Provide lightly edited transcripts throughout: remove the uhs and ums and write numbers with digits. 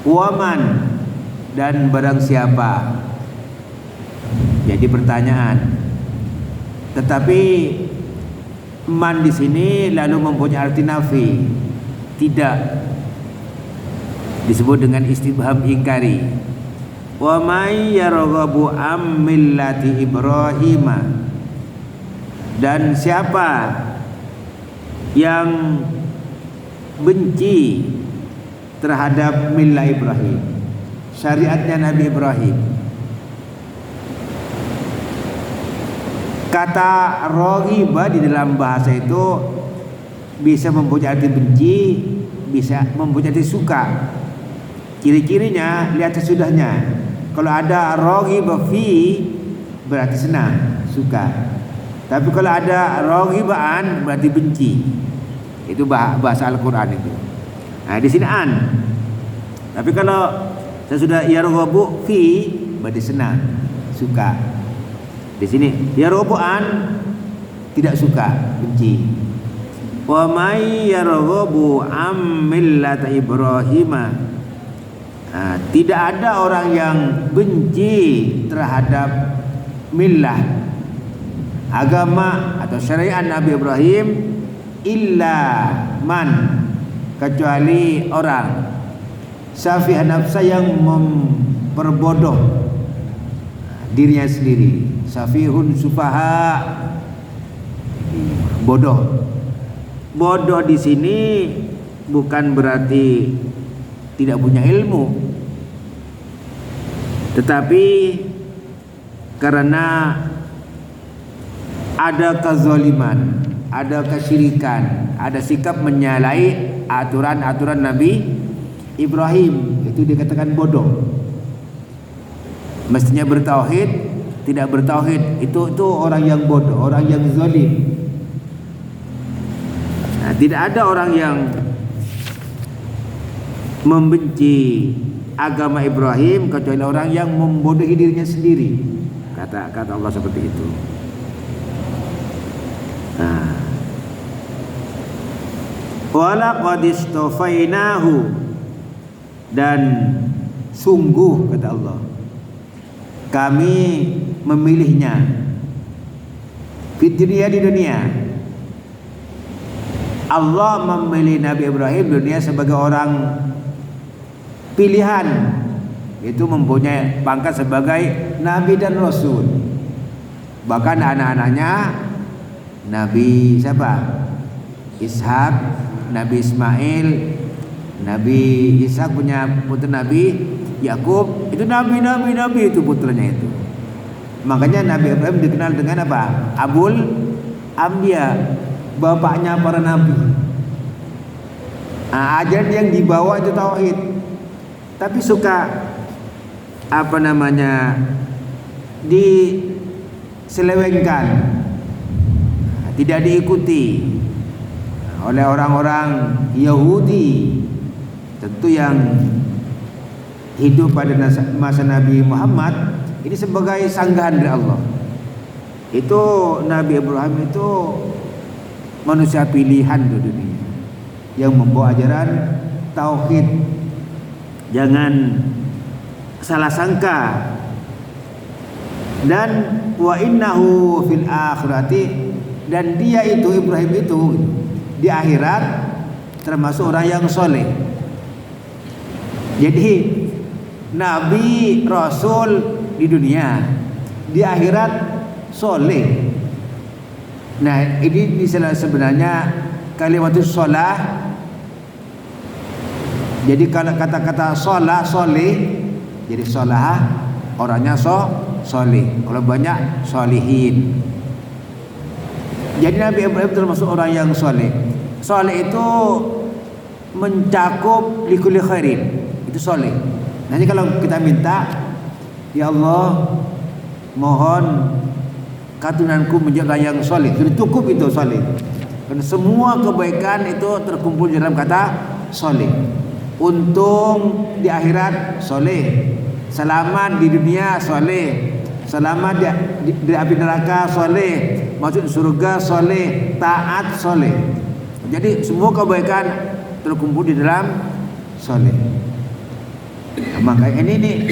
waman, dan barang siapa. Jadi pertanyaan. Tetapi man di sini lalu mempunyai arti nafi. Tidak. Disebut dengan istifham ingkari. Wa may yarghabu am millati Ibrahim. Dan siapa yang benci terhadap millah Ibrahim, syariatnya Nabi Ibrahim. Kata raghiba di dalam bahasa itu bisa mempunyai arti benci, bisa mempunyai arti suka. Ciri-cirinya lihat sesudahnya. Kalau ada raghiba fi berarti senang, suka. Tapi kalau ada raghibaan berarti benci. Itu bahasa Al-Qur'an itu. Nah, di sini an. Tapi kalau sesudah yarghabu fi berarti senang, suka. Di sini yarghabu an tidak suka, benci. Wa may yarghabu am millati Ibrahim. Nah, tidak ada orang yang benci terhadap millah, agama atau syariat Nabi Ibrahim, illa man, kecuali orang safih nafsa yang memperbodoh dirinya sendiri. Safihun sufaha, bodoh. Bodoh di sini bukan berarti tidak punya ilmu, tetapi karena ada kezaliman, ada kesyirikan, ada sikap menyalahi aturan-aturan Nabi Ibrahim, itu dikatakan bodoh. Mestinya bertauhid, tidak bertauhid, itu orang yang bodoh, orang yang zalim. Nah, tidak ada orang yang membenci agama Ibrahim kecuali orang yang membodohi dirinya sendiri. Kata Allah seperti itu. Nah, walaqad istafainahu, dan sungguh kata Allah, kami memilihnya di dunia. Allah memilih Nabi Ibrahim di dunia sebagai orang pilihan, itu mempunyai pangkat sebagai Nabi dan Rasul. Bahkan anak-anaknya Nabi siapa? Ishak, Nabi Ismail, Nabi Ishak punya putra Nabi Yakub, itu nabi itu putranya itu. Makanya Nabi Ibrahim dikenal dengan apa? Abul Anbiya, bapaknya para nabi. Nah, ajaran yang dibawa itu tauhid. Tapi suka diselewengkan, tidak diikuti oleh orang-orang Yahudi, tentu yang hidup pada masa Nabi Muhammad ini sebagai sanggahan dari Allah. Itu Nabi Ibrahim itu manusia pilihan di dunia yang membawa ajaran tauhid. Jangan salah sangka. Dan wa innahu fil akhirati, dan dia itu Ibrahim itu di akhirat termasuk orang yang soleh. Jadi Nabi Rasul di dunia, di akhirat soleh. Nah, ini sebenarnya kalimatus sholah. Jadi kalau kata-kata sholah, soleh, jadi sholah orangnya soleh. Kalau banyak solihin. Jadi Nabi Ibrahim termasuk orang yang soleh. Soleh itu mencakup likulli khairin, itu soleh. Nanti kalau kita minta, ya Allah, mohon katunanku menjadi orang yang soleh, sudah cukup itu soleh. Karena semua kebaikan itu terkumpul dalam kata soleh. Untung di akhirat soleh, selamat di dunia soleh, selamat di api neraka soleh, masuk surga soleh, taat soleh. Jadi semua kebaikan terkumpul di dalam soleh. Maka ini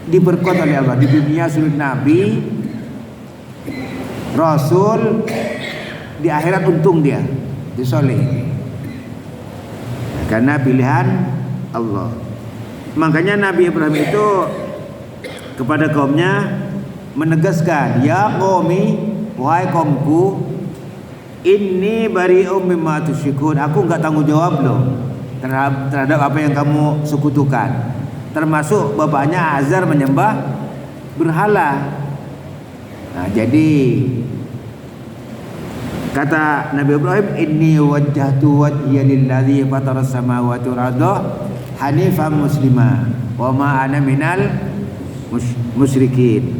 diberkat oleh Allah di dunia sulit Nabi, Rasul, di akhirat untung dia, di soleh. Karena pilihan Allah. Makanya Nabi Ibrahim itu kepada kaumnya menegaskan, ya qaumi, wahai kaumku, inni bari'um mimma tusyrikun. Aku enggak tanggung jawab loh terhadap apa yang kamu sekutukan. Termasuk bapaknya Azar menyembah berhala. Nah, jadi kata Nabi Ibrahim, inni wajjahtu wajhiya lilladzi fataras samawati wal arda hanifan muslima wa ma ana minal musyrikin.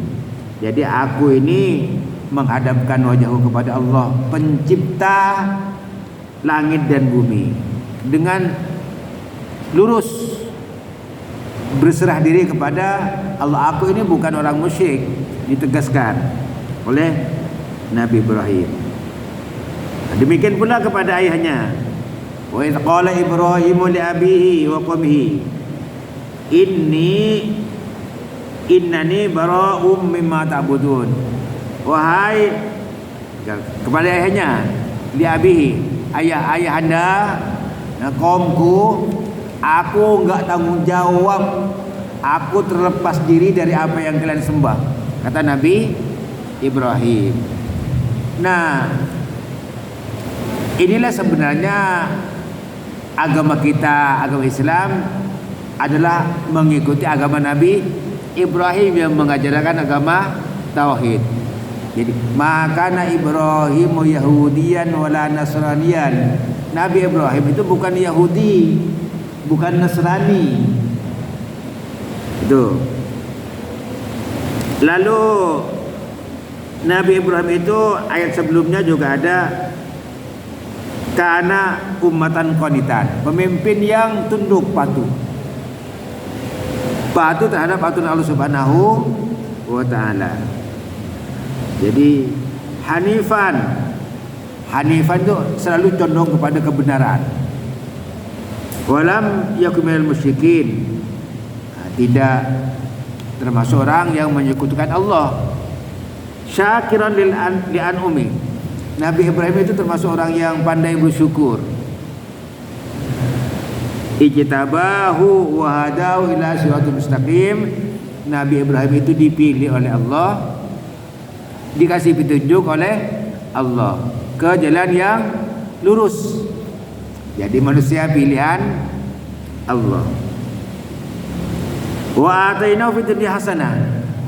Jadi aku ini menghadapkan wajahku kepada Allah, pencipta langit dan bumi, dengan lurus berserah diri kepada Allah. Aku ini bukan orang musyrik, ditegaskan oleh Nabi Ibrahim. Demikian pula kepada ayahnya, wa idz qala Ibrahimu li abihi wa qaumihi innani bara'um mimma ta'budun. Wahai, kepada ayahnya, li abihi, ayah anda, kaumku, aku enggak tanggung jawab, aku terlepas diri dari apa yang kalian sembah, kata Nabi Ibrahim. Nah, inilah sebenarnya agama kita, agama Islam adalah mengikuti agama Nabi Ibrahim yang mengajarkan agama tauhid. Jadi makana Ibrahimu Yahudiyan wala Nasraniyan. Nabi Ibrahim itu bukan Yahudi, bukan Nasrani. Itu. Lalu Nabi Ibrahim itu ayat sebelumnya juga ada kana ummatan qanitan, pemimpin yang tunduk patuh terhadap aturan Allah Subhanahu wa taala. Jadi Hanifan itu selalu condong kepada kebenaran. Walam yakun minal musyrikin, tidak termasuk orang yang menyekutukan Allah. Syakiran li an'umi, Nabi Ibrahim itu termasuk orang yang pandai bersyukur. Ijtabahu wa hadahu ila siratal mustaqim. Nabi Ibrahim itu dipilih oleh Allah, dikasih petunjuk oleh Allah ke jalan yang lurus. Jadi manusia pilihan Allah. Wa atainahu fid dunya hasanah,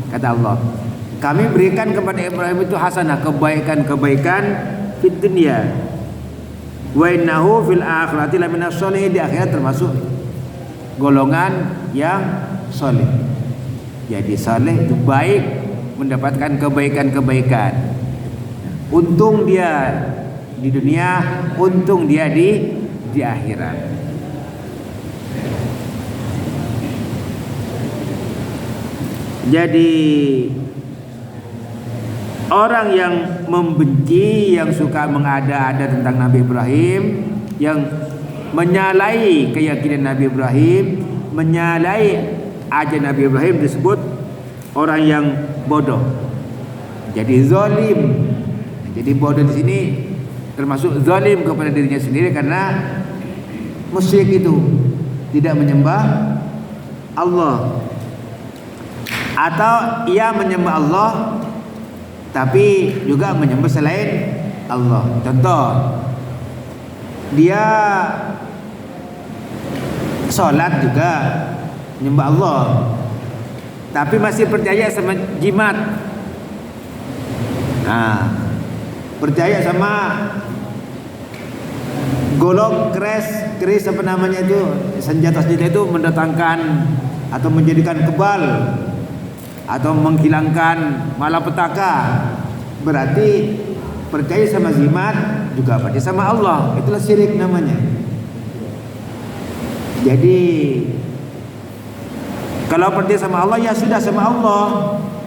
kata Allah, kami berikan kepada Ibrahim itu hasanah, kebaikan fid dunya, wa innahu fil akhirati laminas sholihin, di akhirat termasuk golongan yang soleh. Jadi soleh itu baik, mendapatkan kebaikan-kebaikan. Untung dia di dunia, untung dia di akhirat. Jadi orang yang membenci, yang suka mengada-ada tentang Nabi Ibrahim, yang menyalahi keyakinan Nabi Ibrahim, menyalahi ajaran Nabi Ibrahim, disebut orang yang bodoh. Jadi zalim. Jadi bodoh di sini termasuk zalim kepada dirinya sendiri, karena musyrik itu tidak menyembah Allah, atau ia menyembah Allah tapi juga menyembah selain Allah. Contoh, dia sholat juga menyembah Allah, tapi masih percaya sama jimat. Nah, percaya sama golok keris apa namanya itu, senjata-senjata itu mendatangkan atau menjadikan kebal atau menghilangkan malapetaka. Berarti percaya sama jimat juga percaya sama Allah. Itulah syirik namanya. Jadi kalau percaya sama Allah, ya sudah sama Allah,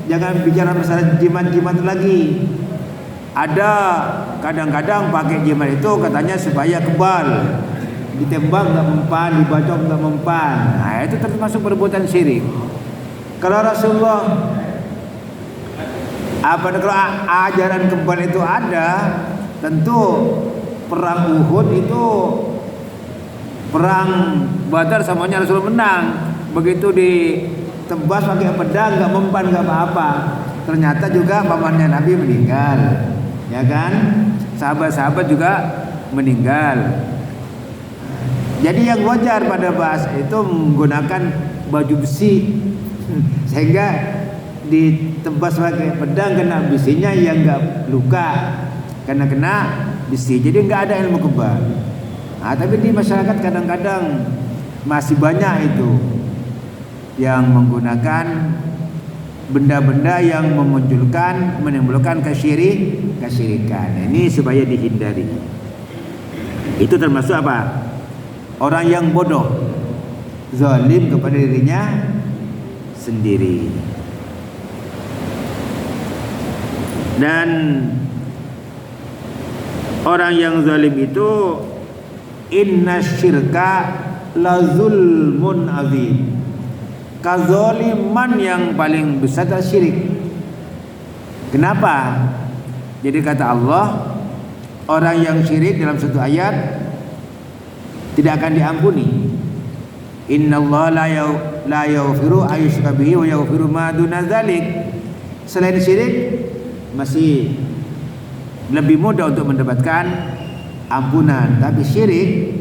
jangan bicara masalah jimat-jimat lagi. Ada kadang-kadang pakai jimat itu katanya supaya kebal, ditembak nggak mempan, dibacok nggak mempan. Nah, itu termasuk perbuatan syirik. Kalau Rasulullah kalau ajaran kebal itu ada, tentu perang Uhud itu perang Badar semuanya Rasul menang. Begitu ditebas pakai pedang nggak mempan nggak apa-apa. Ternyata juga pamannya Nabi meninggal, ya kan? Sahabat-sahabat juga meninggal. Jadi yang wajar pada bahasa itu menggunakan baju besi sehingga ditebas pakai pedang kena besinya yang nggak luka karena kena besi. Jadi nggak ada ilmu kebal. Nah, tapi di masyarakat kadang-kadang masih banyak itu yang menggunakan benda-benda yang menimbulkan kesyirikan. Ini supaya dihindari. Itu termasuk apa? Orang yang bodoh, zalim kepada dirinya sendiri. Dan orang yang zalim itu inna syirka la zulmun azim. Kezaliman yang paling besar adalah syirik. Kenapa? Jadi kata Allah, orang yang syirik dalam satu ayat tidak akan diampuni. Innallaha la yaghfiru ayyushraka bihi wa yaghfiru ma duna dzalik. Selain syirik masih lebih mudah untuk mendapatkan ampunan, tapi syirik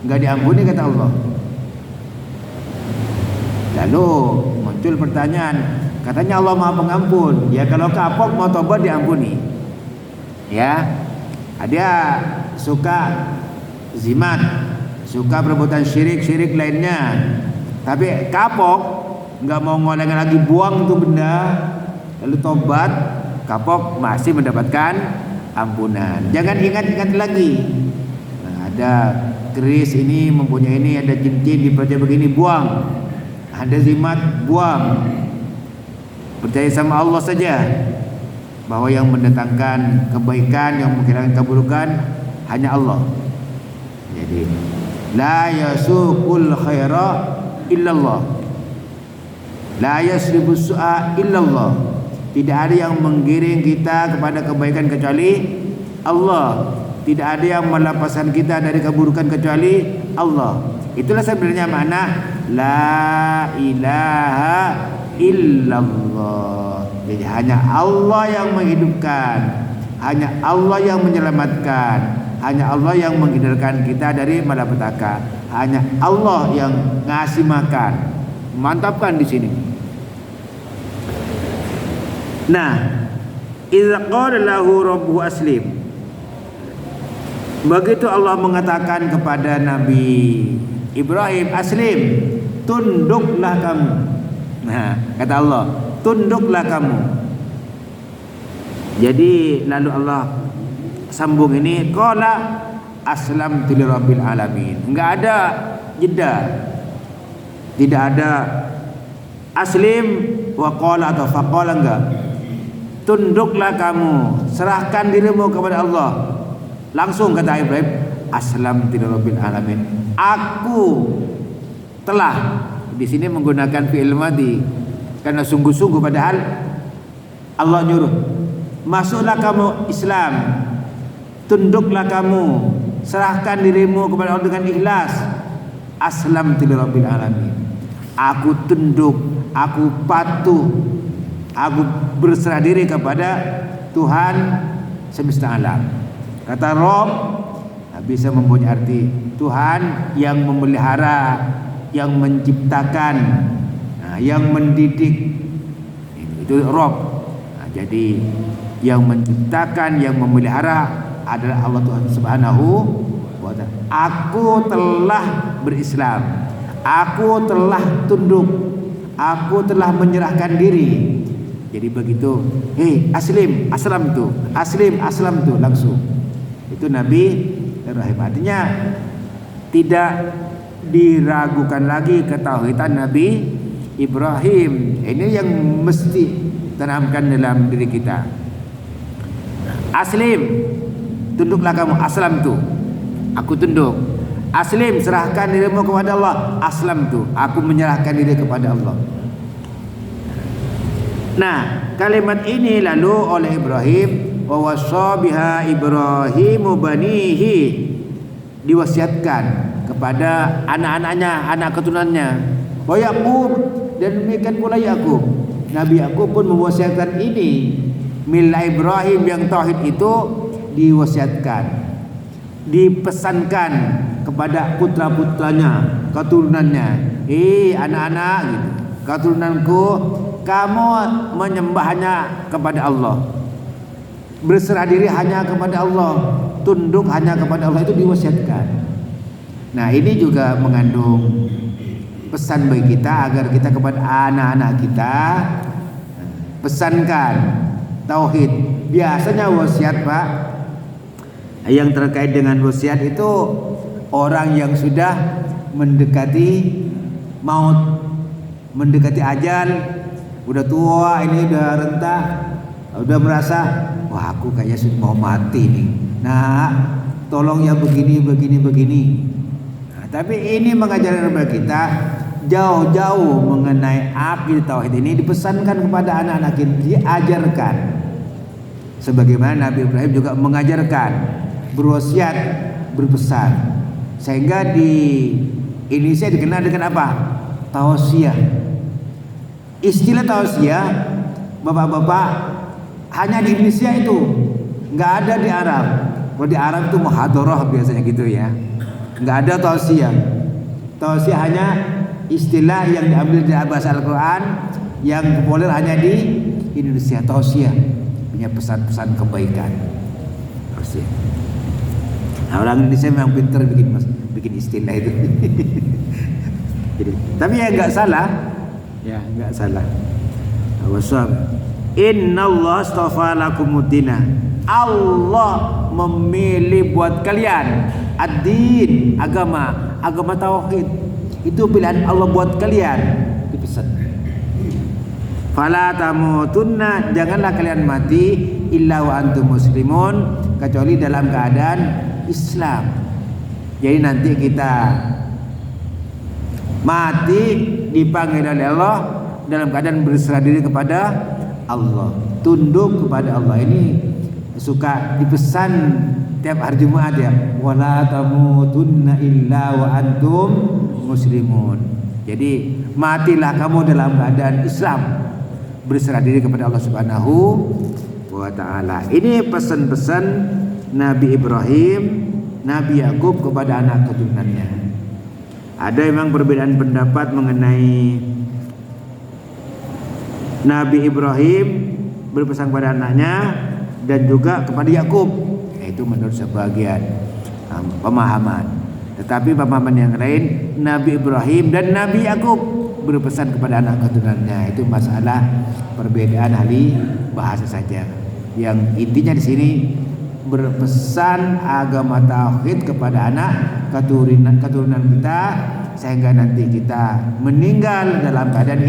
enggak diampuni kata Allah. Lalu muncul pertanyaan, katanya Allah Maha Pengampun. Ya kalau kapok mau tobat diampuni. Ya. Dia suka zimat, suka perbuatan syirik lainnya, tapi kapok nggak mau ngulangi lagi, buang tuh benda, lalu tobat, kapok masih mendapatkan ampunan. Jangan ingat-ingat lagi. Nah, ada keris ini mempunyai ini, ada cincin dipercaya begini, buang. Ada zimat, buang. Percaya sama Allah saja, bahwa yang mendatangkan kebaikan, yang menghilangkan keburukan hanya Allah. Jadi la yasuqul khaira illallah, la yasribus su'a illallah. Tidak ada yang menggiring kita kepada kebaikan kecuali Allah. Tidak ada yang melepaskan kita dari keburukan kecuali Allah. Itulah sebenarnya makna la ilaha illallah. Jadi hanya Allah yang menghidupkan, hanya Allah yang menyelamatkan, hanya Allah yang menghindarkan kita dari malapetaka, hanya Allah yang ngasih makan. Mantapkan di sini. Nah, idza qala lahu rabbuhu aslim. Begitu Allah mengatakan kepada Nabi Ibrahim, aslim, tunduklah kamu. Nah, kata Allah, tunduklah kamu. Jadi lalu Allah sambung ini, qala aslamtu lirabbil alamin. Enggak ada jeda. Tidak ada aslim wa qala atau faqala, enggak. Tunduklah kamu, serahkan dirimu kepada Allah. Langsung kata Ibrahim, aslamtu lirabbil alamin. Aku telah, di sini menggunakan fi'il madhi karena sungguh-sungguh, padahal Allah nyuruh, masuklah kamu Islam, tunduklah kamu, serahkan dirimu kepada Allah dengan ikhlas. Aslamtu lirabbil alamin. Aku tunduk, aku patuh, aku berserah diri kepada Tuhan semesta alam. Kata Rabb bisa mempunyai arti Tuhan yang memelihara, yang menciptakan, yang mendidik. Itu Rabb. Nah, jadi yang menciptakan, yang memelihara adalah Allah Tuhan Subhanahu wa ta'ala. Aku telah berislam, aku telah tunduk, aku telah menyerahkan diri. Jadi begitu, aslim, aslam tu, aslim, aslam tu, langsung. Itu Nabi Ibrahim. Artinya tidak diragukan lagi ketauhidan Nabi Ibrahim. Ini yang mesti tanamkan dalam diri kita. Aslim, tunduklah kamu. Aslam tu, aku tunduk, Aslim, serahkan dirimu kepada Allah. Aslam tu, aku menyerahkan diri kepada Allah. Nah, kalimat ini lalu oleh Ibrahim, wa wassa biha Ibrahimu banihi, diwasiatkan kepada anak-anaknya, anak keturunannya. Wa Yaqub, dan demikian pula Yaqub. Nabi Yaqub pun mewasiatkan ini. Milah Ibrahim yang tauhid itu diwasiatkan, dipesankan kepada putra-putranya, keturunannya. Anak-anak gitu, keturunanku, kamu menyembah hanya kepada Allah, berserah diri hanya kepada Allah, tunduk hanya kepada Allah, itu diwasiatkan. Nah, ini juga mengandung pesan bagi kita agar kita kepada anak-anak kita pesankan tauhid. Biasanya wasiat, Pak, yang terkait dengan wasiat itu orang yang sudah mendekati maut, mendekati ajal, udah tua, ini udah renta, udah merasa wah aku kayaknya sudah mau mati nih. Nah, tolong ya begini. Nah, tapi ini mengajarkan kepada kita jauh-jauh mengenai akidah tauhid ini, dipesankan kepada anak-anak kita, diajarkan. Sebagaimana Nabi Ibrahim juga mengajarkan, berwasiat, berpesan. Sehingga di Indonesia dikenal dengan apa? Tausiah. Istilah tausiah, bapak-bapak, hanya di Indonesia itu, nggak ada di Arab. Kalau di Arab itu muhadharah biasanya gitu ya. Nggak ada tausiah. Tausiah hanya istilah yang diambil dari bahasa Al-Quran, yang populer hanya di Indonesia. Tausiah punya pesan-pesan kebaikan. Tausiah. Nah, orang Indonesia memang pintar bikin istilah itu. Jadi, tapi ya nggak salah. Ya, enggak salah. Wasab. Innallaha astafa lakumuddina. Allah memilih buat kalian ad-din, agama tauhid. Itu pilihan Allah buat kalian. Dipesan. Fala tamutunna, janganlah kalian mati illa wa antum muslimun, kecuali dalam keadaan Islam. Jadi nanti kita mati dipanggil oleh Allah dalam keadaan berserah diri kepada Allah, tunduk kepada Allah. Ini suka dipesan tiap hari Jumat ya, wala tamutunna illa wa antum muslimun. Jadi matilah kamu dalam keadaan Islam, berserah diri kepada Allah Subhanahu wa taala. Ini pesan-pesan Nabi Ibrahim, Nabi Yakub kepada anak keturunannya. Ada memang perbedaan pendapat mengenai Nabi Ibrahim berpesan kepada anaknya dan juga kepada Yakub. Itu menurut sebagian pemahaman. Tetapi pemahaman yang lain, Nabi Ibrahim dan Nabi Yakub berpesan kepada anak keturunannya. Itu masalah perbedaan ahli bahasa saja. Yang intinya di sini berpesan agama tauhid kepada anak keturunan kita, sehingga nanti kita meninggal dalam keadaan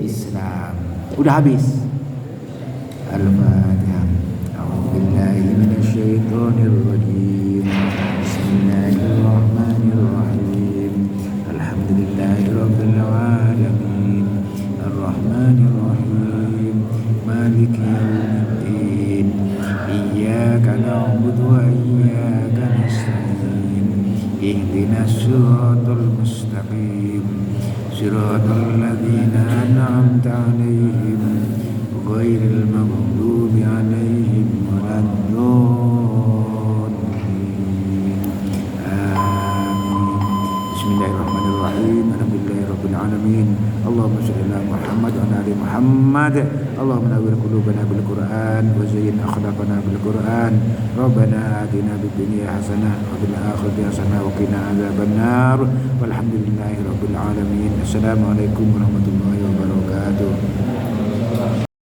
Islam. Udah habis. Al-Fatihah. A'udzubillahi minasyaitonir rajim. Bismillahirrahmanirrahim. Alhamdulillahirabbil alamin. Arrahmanir rahim. Maliki yaumiddin. Iyyaka na'budu wa iyyaka nasta'in. Ihdinas siratal mustaqim. Siratal ladzina an'amta 'alaihim ghairil maghdubi 'alaihim waladdallin. Amin. Bismillahirrahmanirrahim. Alhamdulillahirabbil alamin. Allahumma shalli ala Muhammad wa ala ali Muhammad. Allahumma nawwir qulubana bil Qur'an wa zayyin akhlaqana bil Qur'an. Rabbana atina fid dunya hasanah wa fil akhirati hasanah wa qina adzabannar. Walhamdulillahirabbil alamin. Assalamualaikum warahmatullahi wabarakatuh.